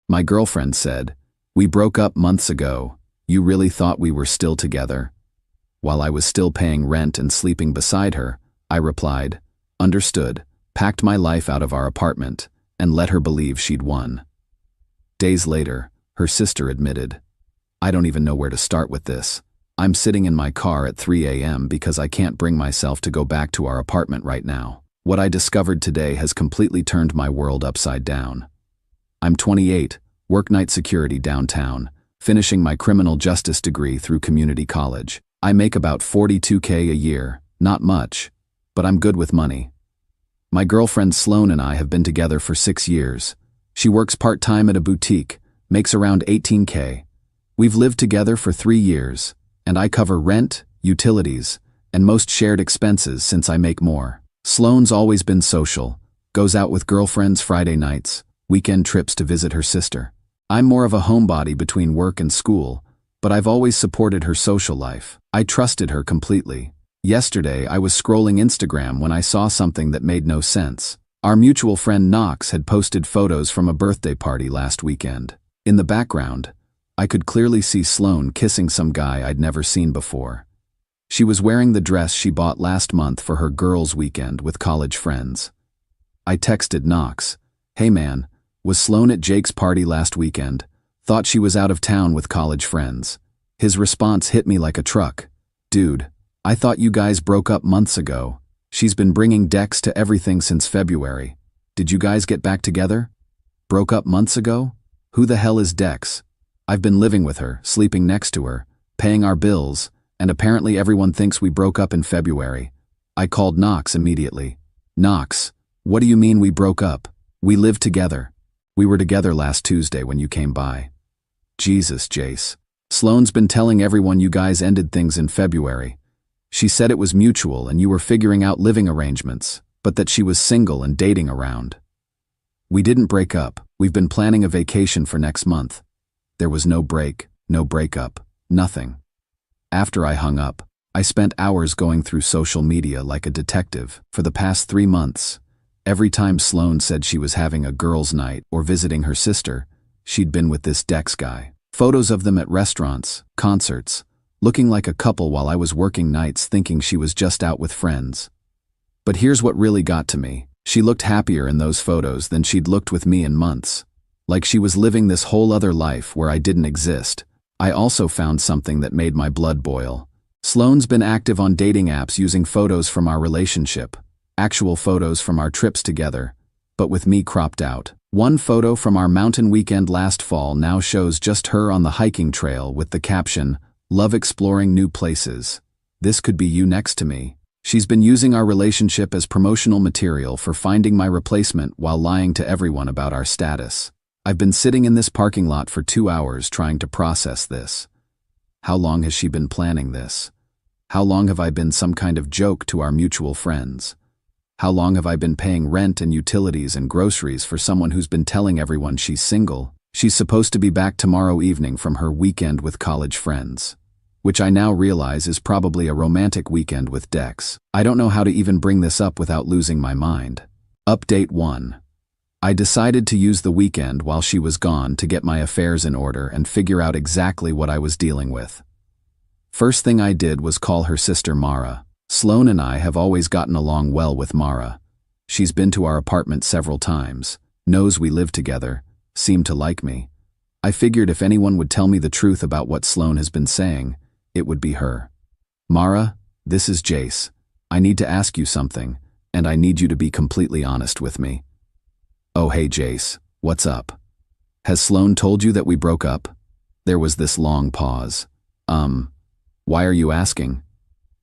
My girlfriend said, "We broke up months ago. You really thought we were still together?" While I was still paying rent and sleeping beside her, I replied, "Understood," packed my life out of our apartment, and let her believe she'd won. Days later, her sister admitted, "I don't even know where to start with this. I'm sitting in my car at 3 a.m. because I can't bring myself to go back to our apartment right now. What I discovered today has completely turned my world upside down. I'm 28, work night security downtown, finishing my criminal justice degree through community college. I make about $42K a year, not much, but I'm good with money. My girlfriend Sloan and I have been together for 6 years. She works part-time at a boutique, makes around $18K. We've lived together for 3 years, and I cover rent, utilities, and most shared expenses since I make more. Sloan's always been social, goes out with girlfriends Friday nights, weekend trips to visit her sister. I'm more of a homebody between work and school, but I've always supported her social life. I trusted her completely. Yesterday, I was scrolling Instagram when I saw something that made no sense. Our mutual friend Knox had posted photos from a birthday party last weekend. In the background, I could clearly see Sloan kissing some guy I'd never seen before. She was wearing the dress she bought last month for her girls' weekend with college friends. I texted Knox, "Hey man, was Sloan at Jake's party last weekend? Thought she was out of town with college friends." His response hit me like a truck. "Dude, I thought you guys broke up months ago. She's been bringing Dex to everything since February. Did you guys get back together? Broke up months ago? Who the hell is Dex? I've been living with her, sleeping next to her, paying our bills, and apparently everyone thinks we broke up in February." I called Knox immediately. "Knox, what do you mean we broke up? We live together. We were together last Tuesday when you came by." "Jesus, Jace. Sloan's been telling everyone you guys ended things in February. She said it was mutual and you were figuring out living arrangements, but that she was single and dating around." "We didn't break up. We've been planning a vacation for next month." There was no break, no breakup, nothing. After I hung up, I spent hours going through social media like a detective. For the past 3 months, every time Sloan said she was having a girls' night or visiting her sister, she'd been with this Dex guy. Photos of them at restaurants, concerts, looking like a couple while I was working nights thinking she was just out with friends. But here's what really got to me. She looked happier in those photos than she'd looked with me in months. Like she was living this whole other life where I didn't exist. I also found something that made my blood boil. Sloan's been active on dating apps using photos from our relationship, actual photos from our trips together, but with me cropped out. One photo from our mountain weekend last fall now shows just her on the hiking trail with the caption, "Love exploring new places. This could be you next to me." She's been using our relationship as promotional material for finding my replacement while lying to everyone about our status. I've been sitting in this parking lot for 2 hours trying to process this. How long has she been planning this? How long have I been some kind of joke to our mutual friends? How long have I been paying rent and utilities and groceries for someone who's been telling everyone she's single? She's supposed to be back tomorrow evening from her weekend with college friends, which I now realize is probably a romantic weekend with Dex. I don't know how to even bring this up without losing my mind. Update 1. I decided to use the weekend while she was gone to get my affairs in order and figure out exactly what I was dealing with. First thing I did was call her sister Mara. Sloan and I have always gotten along well with Mara. She's been to our apartment several times, knows we live together, seemed to like me. I figured if anyone would tell me the truth about what Sloan has been saying, it would be her. "Mara, this is Jace. I need to ask you something, and I need you to be completely honest with me." "Oh hey Jace, what's up? Has Sloan told you that we broke up?" There was this long pause. Why are you asking?"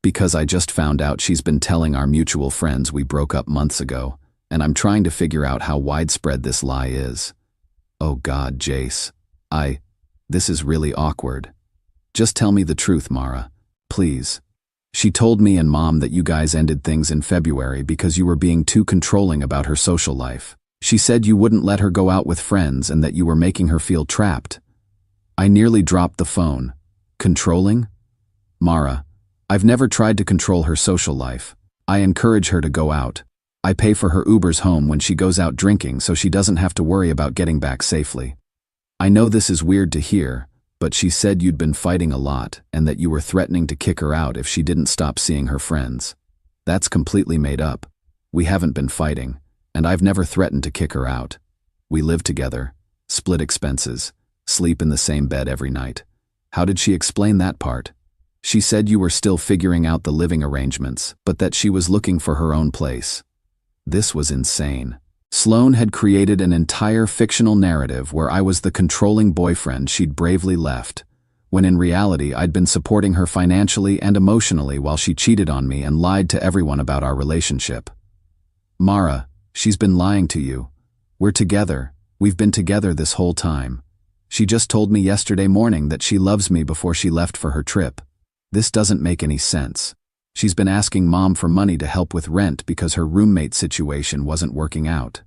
"Because I just found out she's been telling our mutual friends we broke up months ago, and I'm trying to figure out how widespread this lie is." "Oh God, Jace. This is really awkward. Just tell me the truth, Mara. Please." "She told me and Mom that you guys ended things in February because you were being too controlling about her social life. She said you wouldn't let her go out with friends and that you were making her feel trapped." I nearly dropped the phone. Controlling? Mara, I've never tried to control her social life. I encourage her to go out. I pay for her Ubers home when she goes out drinking so she doesn't have to worry about getting back safely. I know this is weird to hear, but she said you'd been fighting a lot and that you were threatening to kick her out if she didn't stop seeing her friends. That's completely made up. We haven't been fighting, and I've never threatened to kick her out. We live together, split expenses, sleep in the same bed every night. How did she explain that part? She said you were still figuring out the living arrangements, but that she was looking for her own place. This was insane. Sloane had created an entire fictional narrative where I was the controlling boyfriend she'd bravely left, when in reality I'd been supporting her financially and emotionally while she cheated on me and lied to everyone about our relationship. Mara, she's been lying to you. We're together. We've been together this whole time. She just told me yesterday morning that she loves me before she left for her trip. This doesn't make any sense. She's been asking Mom for money to help with rent because her roommate situation wasn't working out.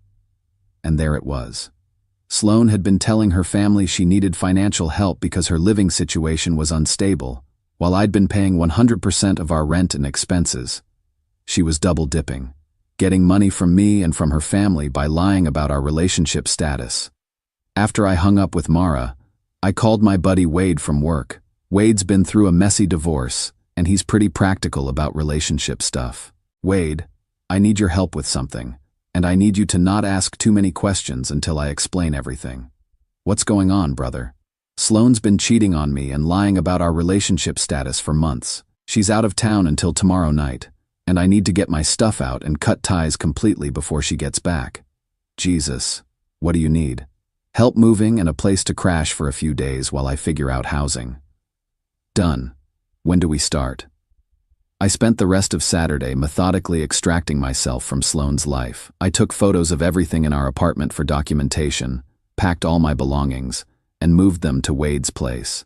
And there it was. Sloane had been telling her family she needed financial help because her living situation was unstable, while I'd been paying 100% of our rent and expenses. She was double-dipping, getting money from me and from her family by lying about our relationship status. After I hung up with Mara, I called my buddy Wade from work. Wade's been through a messy divorce, and he's pretty practical about relationship stuff. Wade, I need your help with something, and I need you to not ask too many questions until I explain everything. What's going on, brother? Sloane's been cheating on me and lying about our relationship status for months. She's out of town until tomorrow night, and I need to get my stuff out and cut ties completely before she gets back. Jesus, what do you need? Help moving and a place to crash for a few days while I figure out housing. Done. When do we start? I spent the rest of Saturday methodically extracting myself from Sloane's life. I took photos of everything in our apartment for documentation, packed all my belongings, and moved them to Wade's place.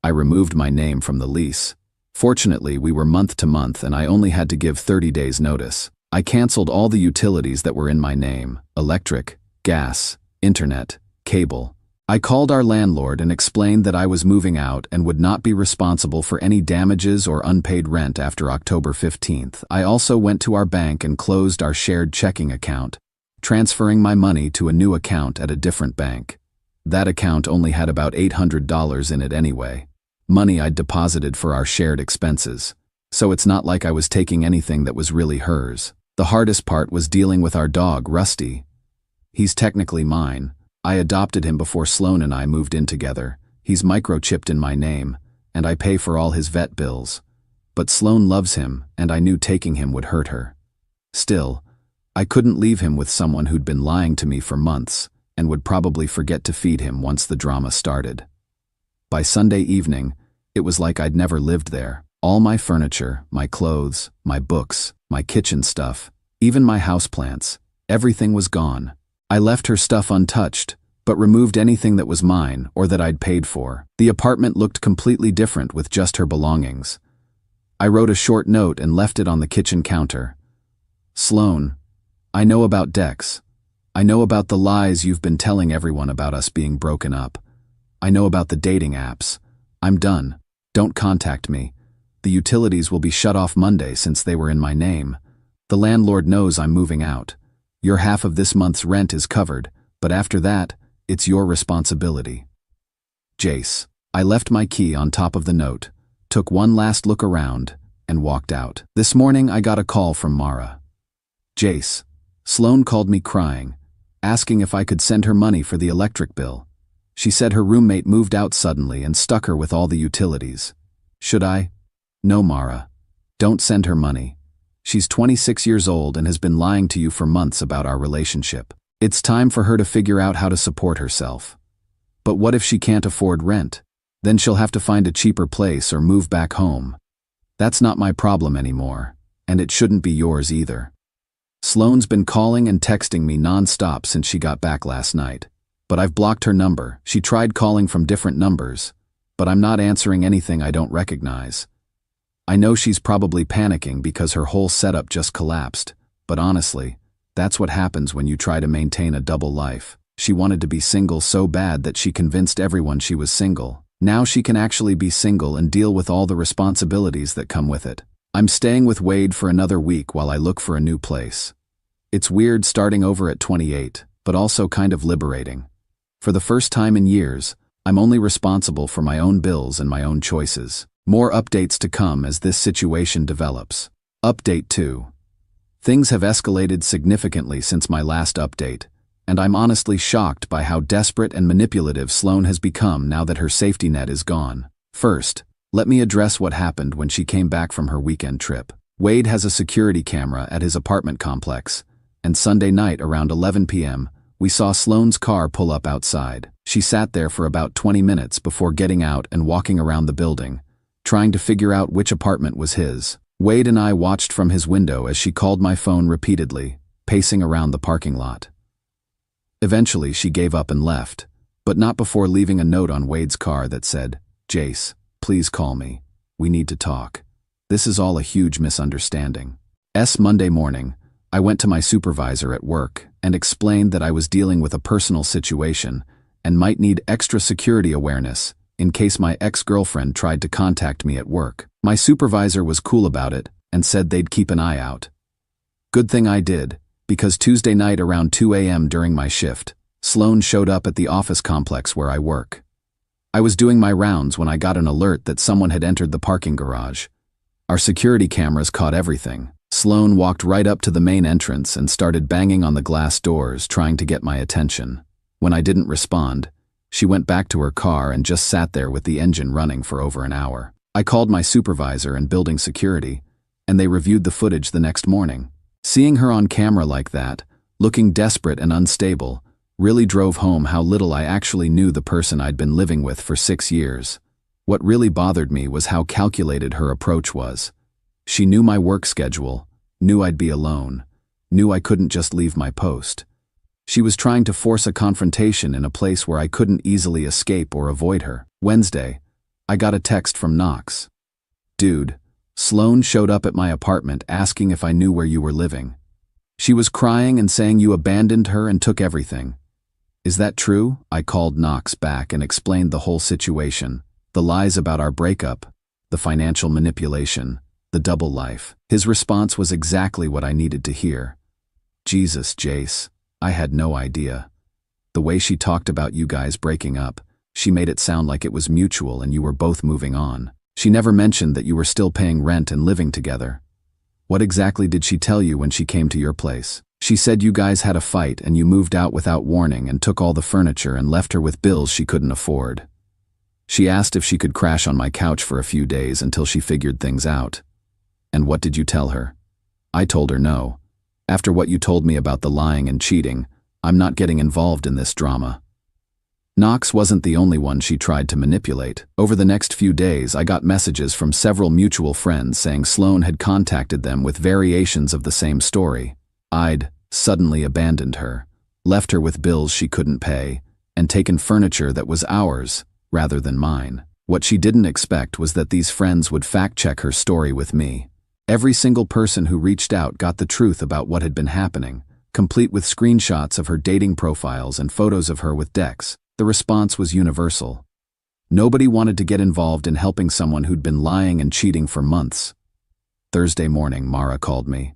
I removed my name from the lease. Fortunately, we were month to month and I only had to give 30 days notice. I canceled all the utilities that were in my name: electric, gas, internet, cable. I called our landlord and explained that I was moving out and would not be responsible for any damages or unpaid rent after October 15th. I also went to our bank and closed our shared checking account, transferring my money to a new account at a different bank. That account only had about $800 in it anyway, money I'd deposited for our shared expenses, so it's not like I was taking anything that was really hers. The hardest part was dealing with our dog, Rusty. He's technically mine. I adopted him before Sloane and I moved in together. He's microchipped in my name, and I pay for all his vet bills. But Sloane loves him, and I knew taking him would hurt her. Still, I couldn't leave him with someone who'd been lying to me for months and would probably forget to feed him once the drama started. By Sunday evening, it was like I'd never lived there. All my furniture, my clothes, my books, my kitchen stuff, even my houseplants, everything was gone. I left her stuff untouched, but removed anything that was mine or that I'd paid for. The apartment looked completely different with just her belongings. I wrote a short note and left it on the kitchen counter. Sloane, I know about Dex. I know about the lies you've been telling everyone about us being broken up. I know about the dating apps. I'm done. Don't contact me. The utilities will be shut off Monday since they were in my name. The landlord knows I'm moving out. Your half of this month's rent is covered, but after that, it's your responsibility. Jace. I left my key on top of the note, took one last look around, and walked out. This morning I got a call from Mara. Jace. Sloane called me crying, asking if I could send her money for the electric bill. She said her roommate moved out suddenly and stuck her with all the utilities. Should I? No, Mara. Don't send her money. She's 26 years old and has been lying to you for months about our relationship. It's time for her to figure out how to support herself. But what if she can't afford rent? Then she'll have to find a cheaper place or move back home. That's not my problem anymore, and it shouldn't be yours either. Sloane's been calling and texting me non-stop since she got back last night, but I've blocked her number. She tried calling from different numbers, but I'm not answering anything I don't recognize. I know she's probably panicking because her whole setup just collapsed, but honestly, that's what happens when you try to maintain a double life. She wanted to be single so bad that she convinced everyone she was single. Now she can actually be single and deal with all the responsibilities that come with it. I'm staying with Wade for another week while I look for a new place. It's weird starting over at 28, but also kind of liberating. For the first time in years, I'm only responsible for my own bills and my own choices. More updates to come as this situation develops. Update 2. Things have escalated significantly since my last update, and I'm honestly shocked by how desperate and manipulative Sloane has become now that her safety net is gone. First, let me address what happened when she came back from her weekend trip. Wade has a security camera at his apartment complex, and Sunday night around 11 p.m., we saw Sloane's car pull up outside. She sat there for about 20 minutes before getting out and walking around the building, trying to figure out which apartment was his. Wade and I watched from his window as she called my phone repeatedly, pacing around the parking lot. Eventually, she gave up and left, but not before leaving a note on Wade's car that said, "Jace, please call me. We need to talk. This is all a huge misunderstanding." Monday morning, I went to my supervisor at work and explained that I was dealing with a personal situation and might need extra security awareness in case my ex-girlfriend tried to contact me at work. My supervisor was cool about it and said they'd keep an eye out. Good thing I did, because Tuesday night around 2 a.m. during my shift, Sloane showed up at the office complex where I work. I was doing my rounds when I got an alert that someone had entered the parking garage. Our security cameras caught everything. Sloane walked right up to the main entrance and started banging on the glass doors, trying to get my attention. When I didn't respond, she went back to her car and just sat there with the engine running for over an hour. I called my supervisor and building security, and they reviewed the footage the next morning. Seeing her on camera like that, looking desperate and unstable, really drove home how little I actually knew the person I'd been living with for 6 years. What really bothered me was how calculated her approach was. She knew my work schedule, knew I'd be alone, knew I couldn't just leave my post. She was trying to force a confrontation in a place where I couldn't easily escape or avoid her. Wednesday, I got a text from Knox. "Dude, Sloane showed up at my apartment asking if I knew where you were living. She was crying and saying you abandoned her and took everything. Is that true?" I called Knox back and explained the whole situation, the lies about our breakup, the financial manipulation, the double life. His response was exactly what I needed to hear. "Jesus, Jace, I had no idea. The way she talked about you guys breaking up, she made it sound like it was mutual and you were both moving on. She never mentioned that you were still paying rent and living together. What exactly did she tell you when she came to your place?" "She said you guys had a fight and you moved out without warning and took all the furniture and left her with bills she couldn't afford. She asked if she could crash on my couch for a few days until she figured things out. And what did you tell her?" "I told her no. After what you told me about the lying and cheating, I'm not getting involved in this drama." Knox wasn't the only one she tried to manipulate. Over the next few days, I got messages from several mutual friends saying Sloane had contacted them with variations of the same story. I'd suddenly abandoned her, left her with bills she couldn't pay, and taken furniture that was ours rather than mine. What she didn't expect was that these friends would fact-check her story with me. Every single person who reached out got the truth about what had been happening, complete with screenshots of her dating profiles and photos of her with Dex. The response was universal. Nobody wanted to get involved in helping someone who'd been lying and cheating for months. Thursday morning, Mara called me.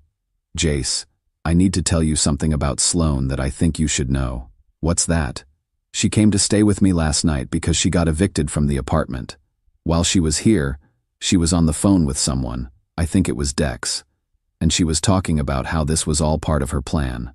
"Jace, I need to tell you something about Sloane that I think you should know." "What's that?" "She came to stay with me last night because she got evicted from the apartment. While she was here, she was on the phone with someone. I think it was Dex. And she was talking about how this was all part of her plan."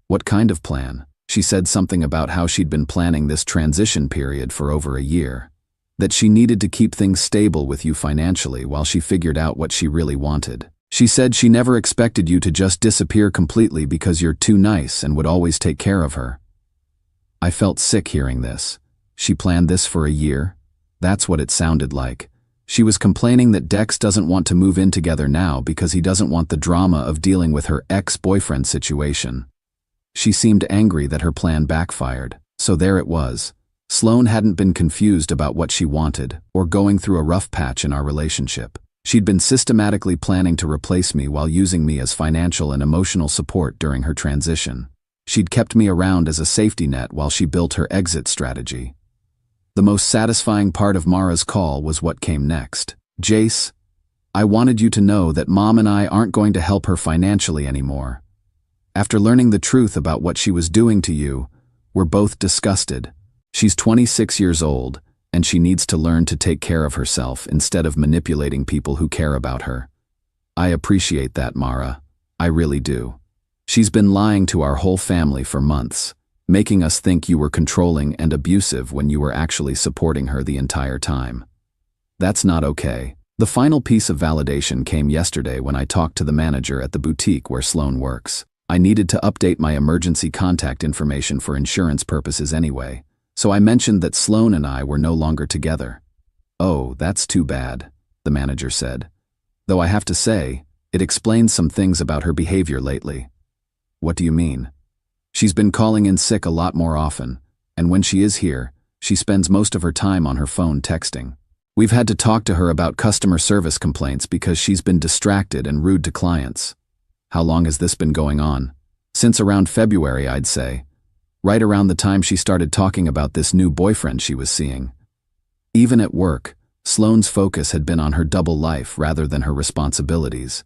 "What kind of plan?" "She said something about how she'd been planning this transition period for over a year. That she needed to keep things stable with you financially while she figured out what she really wanted. She said she never expected you to just disappear completely because you're too nice and would always take care of her." I felt sick hearing this. She planned this for a year? That's what it sounded like. She was complaining that Dex doesn't want to move in together now because he doesn't want the drama of dealing with her ex-boyfriend situation. She seemed angry that her plan backfired. So there it was. Sloane hadn't been confused about what she wanted or going through a rough patch in our relationship. She'd been systematically planning to replace me while using me as financial and emotional support during her transition. She'd kept me around as a safety net while she built her exit strategy. The most satisfying part of Mara's call was what came next. "Jace, I wanted you to know that Mom and I aren't going to help her financially anymore. After learning the truth about what she was doing to you, We're both disgusted. She's 26 years old, and she needs to learn to take care of herself instead of manipulating people who care about her. I appreciate that, Mara. I really do. She's been lying to our whole family for months, making us think you were controlling and abusive when you were actually supporting her the entire time. That's not okay. The final piece of validation came yesterday when I talked to the manager at the boutique where Sloan works. I needed to update my emergency contact information for insurance purposes anyway, so I mentioned that Sloan and I were no longer together. "Oh, that's too bad," the manager said. "Though I have to say, it explains some things about her behavior lately." "What do you mean?" "She's been calling in sick a lot more often, and when she is here, she spends most of her time on her phone texting. We've had to talk to her about customer service complaints because she's been distracted and rude to clients." "How long has this been going on?" "Since around February, I'd say. Right around the time she started talking about this new boyfriend she was seeing." Even at work, Sloane's focus had been on her double life rather than her responsibilities.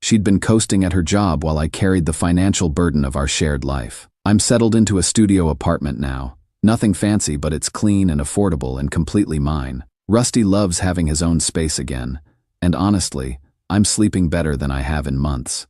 She'd been coasting at her job while I carried the financial burden of our shared life. I'm settled into a studio apartment now. Nothing fancy, but it's clean and affordable and completely mine. Rusty loves having his own space again, and honestly, I'm sleeping better than I have in months.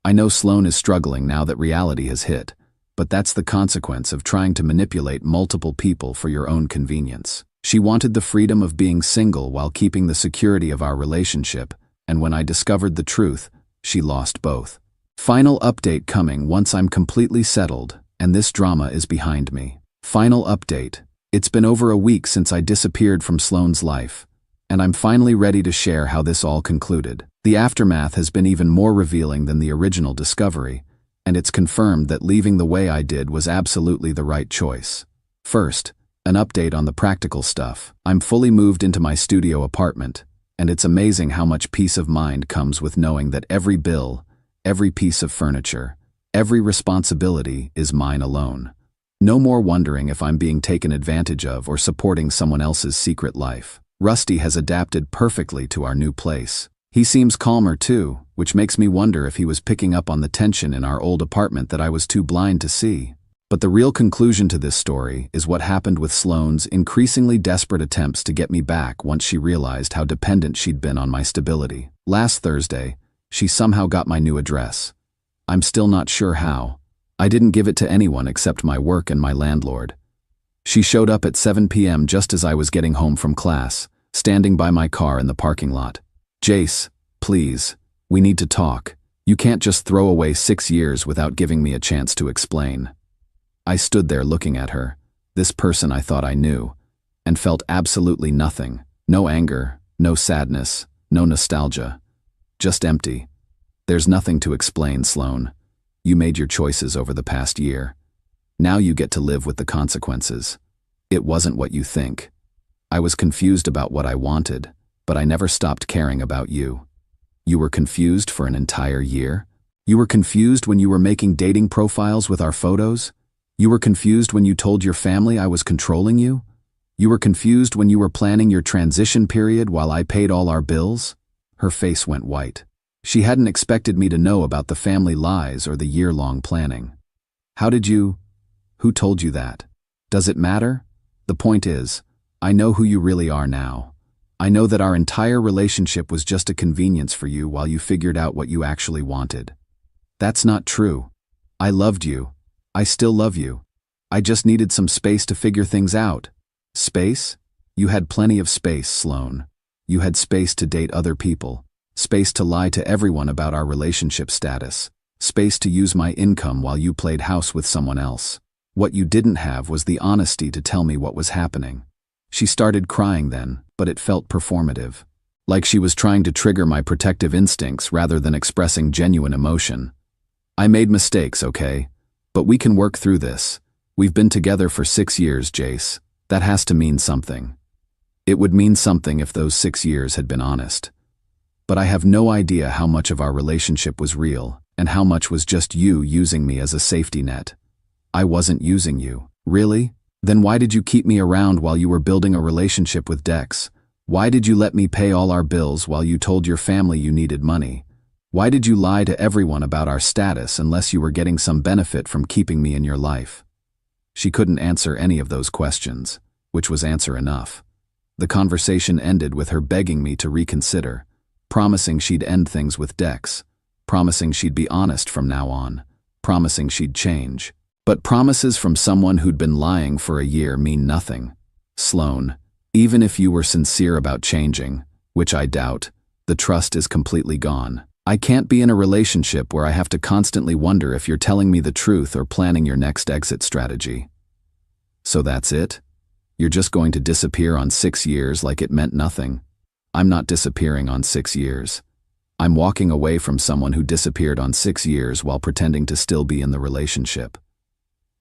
I know Sloane is struggling now that reality has hit, but that's the consequence of trying to manipulate multiple people for your own convenience. She wanted the freedom of being single while keeping the security of our relationship, and when I discovered the truth, she lost both. Final update coming once I'm completely settled, and this drama is behind me. Final update. It's been over a week since I disappeared from Sloane's life, and I'm finally ready to share how this all concluded. The aftermath has been even more revealing than the original discovery, and it's confirmed that leaving the way I did was absolutely the right choice. First, an update on the practical stuff. I'm fully moved into my studio apartment, and it's amazing how much peace of mind comes with knowing that every bill, every piece of furniture, every responsibility is mine alone. No more wondering if I'm being taken advantage of or supporting someone else's secret life. Rusty has adapted perfectly to our new place. He seems calmer too, which makes me wonder if he was picking up on the tension in our old apartment that I was too blind to see. But the real conclusion to this story is what happened with Sloane's increasingly desperate attempts to get me back once she realized how dependent she'd been on my stability. Last Thursday, she somehow got my new address. I'm still not sure how. I didn't give it to anyone except my work and my landlord. She showed up at 7 p.m. just as I was getting home from class, standing by my car in the parking lot. "Jace, please, we need to talk. You can't just throw away 6 years without giving me a chance to explain." I stood there looking at her, this person I thought I knew, and felt absolutely nothing. No anger, no sadness, no nostalgia. Just empty. "There's nothing to explain, Sloane. You made your choices over the past year. Now you get to live with the consequences. It wasn't what you think. I was confused about what I wanted, but I never stopped caring about you. You were confused for an entire year? You were confused when you were making dating profiles with our photos? You were confused when you told your family I was controlling you? You were confused when you were planning your transition period while I paid all our bills?" Her face went white. She hadn't expected me to know about the family lies or the year-long planning. "How did you? Who told you that? Does it matter? The point is, I know who you really are now. I know that our entire relationship was just a convenience for you while you figured out what you actually wanted. That's not true. I loved you. I still love you. I just needed some space to figure things out." "Space? You had plenty of space, Sloane. You had space to date other people. Space to lie to everyone about our relationship status. Space to use my income while you played house with someone else. What you didn't have was the honesty to tell me what was happening." She started crying then, but it felt performative. Like she was trying to trigger my protective instincts rather than expressing genuine emotion. "I made mistakes, okay? But we can work through this. We've been together for 6 years, Jace. That has to mean something. It would mean something if those 6 years had been honest. But I have no idea how much of our relationship was real, and how much was just you using me as a safety net." "I wasn't using you." "Really? Then why did you keep me around while you were building a relationship with Dex? Why did you let me pay all our bills while you told your family you needed money? Why did you lie to everyone about our status unless you were getting some benefit from keeping me in your life?" She couldn't answer any of those questions, which was answer enough. The conversation ended with her begging me to reconsider, promising she'd end things with Dex, promising she'd be honest from now on, promising she'd change. But promises from someone who'd been lying for a year mean nothing. Sloane, even if you were sincere about changing, which I doubt, the trust is completely gone. I can't be in a relationship where I have to constantly wonder if you're telling me the truth or planning your next exit strategy. So that's it? You're just going to disappear on 6 years like it meant nothing? I'm not disappearing on 6 years. I'm walking away from someone who disappeared on 6 years while pretending to still be in the relationship.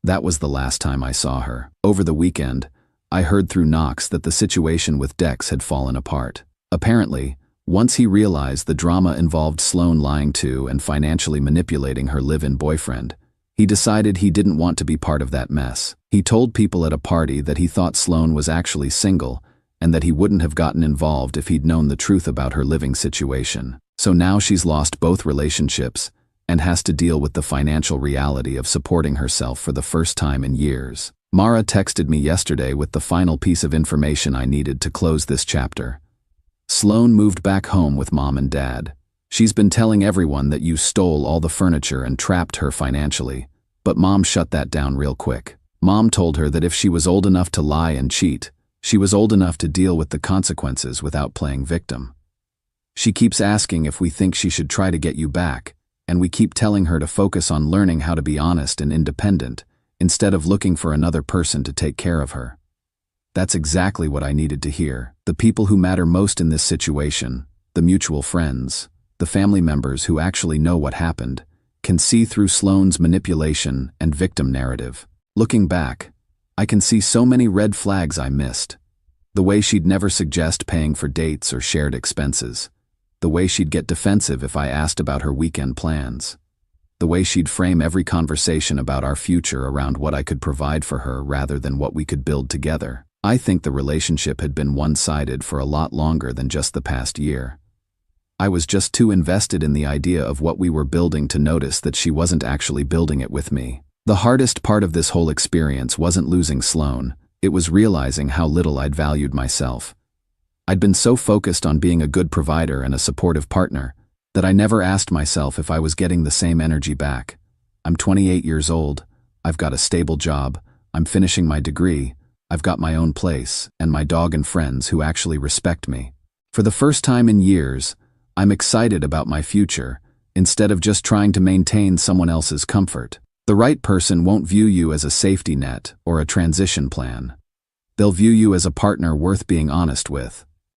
That was the last time I saw her. Over the weekend, I heard through Knox that the situation with Dex had fallen apart. Apparently, once he realized the drama involved Sloane lying to and financially manipulating her live-in boyfriend, he decided he didn't want to be part of that mess. He told people at a party that he thought Sloane was actually single and that he wouldn't have gotten involved if he'd known the truth about her living situation. So now she's lost both relationships and has to deal with the financial reality of supporting herself for the first time in years. Mara texted me yesterday with the final piece of information I needed to close this chapter. Sloane moved back home with Mom and Dad. She's been telling everyone that you stole all the furniture and trapped her financially, but Mom shut that down real quick. Mom told her that if she was old enough to lie and cheat, she was old enough to deal with the consequences without playing victim. She keeps asking if we think she should try to get you back, and we keep telling her to focus on learning how to be honest and independent, instead of looking for another person to take care of her. That's exactly what I needed to hear. The people who matter most in this situation, the mutual friends, the family members who actually know what happened, can see through Sloane's manipulation and victim narrative. Looking back, I can see so many red flags I missed. The way she'd never suggest paying for dates or shared expenses. The way she'd get defensive if I asked about her weekend plans. The way she'd frame every conversation about our future around what I could provide for her rather than what we could build together. I think the relationship had been one-sided for a lot longer than just the past year. I was just too invested in the idea of what we were building to notice that she wasn't actually building it with me. The hardest part of this whole experience wasn't losing Sloane, it was realizing how little I'd valued myself. I'd been so focused on being a good provider and a supportive partner that I never asked myself if I was getting the same energy back. I'm 28 years old, I've got a stable job, I'm finishing my degree, I've got my own place, and my dog and friends who actually respect me. For the first time in years, I'm excited about my future, instead of just trying to maintain someone else's comfort. The right person won't view you as a safety net or a transition plan. They'll view you as a partner worth being honest with.